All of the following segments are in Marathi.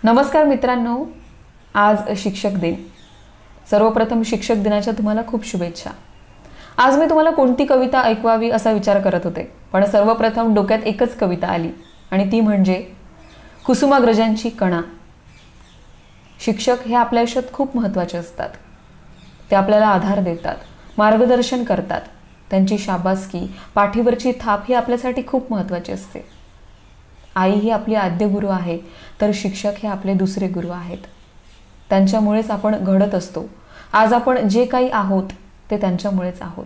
नमस्कार मित्रांनो, आज शिक्षक दिन। सर्वप्रथम शिक्षक दिनाच्या तुम्हाला खूप शुभेच्छा। आज मी तुम्हाला कोणती कविता ऐकवावी असा विचार करत होते, पण सर्वप्रथम डोक्यात एकच कविता आली आणि ती म्हणजे कुसुमाग्रजांची कणा। शिक्षक हे आपल्या आयुष्यात खूप महत्त्वाचे असतात। ते आपल्याला आधार देतात, मार्गदर्शन करतात। त्यांची शाबासकी, पाठीवरची थाप ही आपल्यासाठी खूप महत्त्वाची असते। आई ही आपली आद्य गुरु आहे, तर शिक्षक हे आपले दुसरे गुरु आहेत। त्यांच्यामुळेच आपण घडत असतो। आज आपण जे काही आहोत ते त्यांच्यामुळेच आहोत।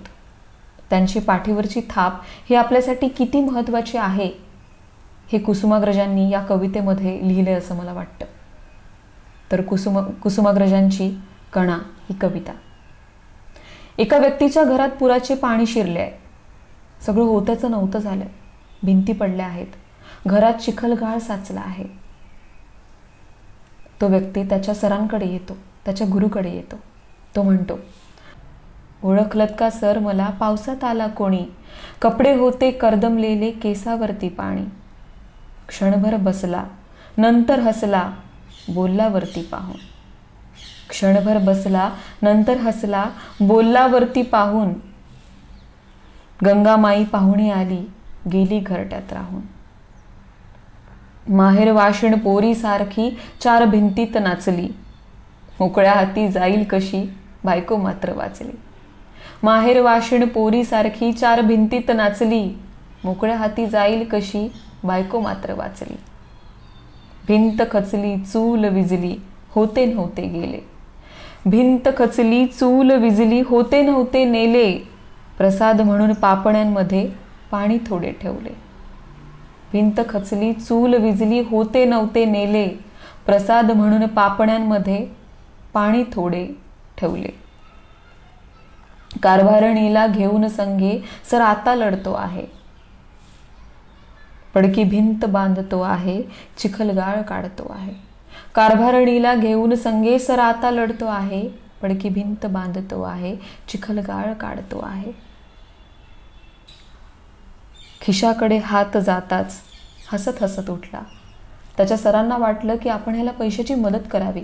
त्यांची पाठीवरची थाप ही आपल्यासाठी किती महत्त्वाची आहे हे कुसुमाग्रजांनी या कवितेमध्ये लिहिले असं मला वाटतं। तर कुसुमाग्रजांची कणा ही कविता। एका व्यक्तीच्या घरात पुराचे पाणी शिरले आहे। सगळं होत्याचं नव्हतं झालं। भिंती पडल्या आहेत, घरात चिखलगाळ साचला आहे। तो व्यक्ती त्याच्या सरांकडे येतो, त्याच्या गुरुकडे येतो। तो म्हणतो, ओळखलत का सर मला, पावसात आला कोणी, कपडे होते कर्दमलेले, केसावरती पाणी। क्षणभर बसला, नंतर हसला, बोलला वरती पाहून। क्षणभर बसला, नंतर हसला, बोलला वरती पाहून। गंगामाई पाहुणी आली, गेली घरट्यात राहून। माहेर वाशिण पोरी सारखी चार भिंतीत नाचली, मोकळ्या हाती जाईल कशी, बायको मात्र वाचली। माहेर वाशिण पोरी सारखी चार भिंतीत नाचली, मोकळ्या हाती जाईल कशी, बायको मात्र वाचली। भिंत खचली, चूल विजली, होते नव्हते गेले। भिंत खचली, चूल विजली, होते नव्हते नेले, प्रसाद म्हणून पापण्यांमध्ये पाणी थोडे ठेवले। भिंत खचली, चूल विजली, होते नव्हते नेले, प्रसाद म्हणून पापण्यांमध्ये पाणी थोडे ठेवले। कारभारणीला घेऊन संगे सर आता लढतो आहे, पडकी भिंत बांधतो आहे, चिखलगाळ काढतो आहे। कारभारणीला घेऊन संगे सर आता लढतो आहे, पडकी भिंत बांधतो आहे, चिखलगाळ काढतो आहे। खिशाकडे हात जाताच हसत हसत उठला। त्याच्या सरांना वाटलं की आपण ह्याला पैशाची मदत करावी,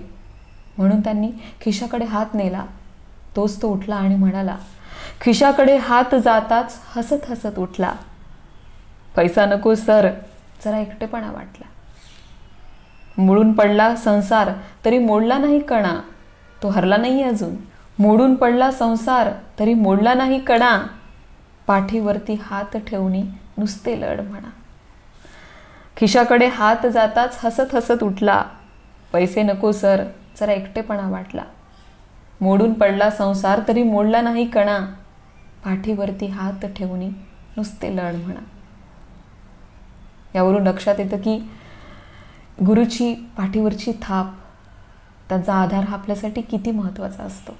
म्हणून त्यांनी खिशाकडे हात नेला। तोच तो उठला आणि म्हणाला, खिशाकडे हात जाताच हसत हसत उठला, पैसा नको सर, जरा एकटेपणा वाटला। मोडून पडला संसार तरी मोडला नाही कणा, तो हरला नाही अजून। मोडून पडला संसार तरी मोडला नाही कणा, पाठीवरती हात ठेवणी नुसते लढ म्हणा। खिशाकडे हात जाताच हसत हसत उठला, पैसे नको सर, जरा एकटेपणा वाटला। मोडून पडला संसार तरी मोडला नाही कणा, पाठीवरती हात ठेवणी नुसते लढ म्हणा। यावरून लक्षात येतं की गुरुची पाठीवरची थाप, त्यांचा आधार हा आपल्यासाठी किती महत्त्वाचा असतो।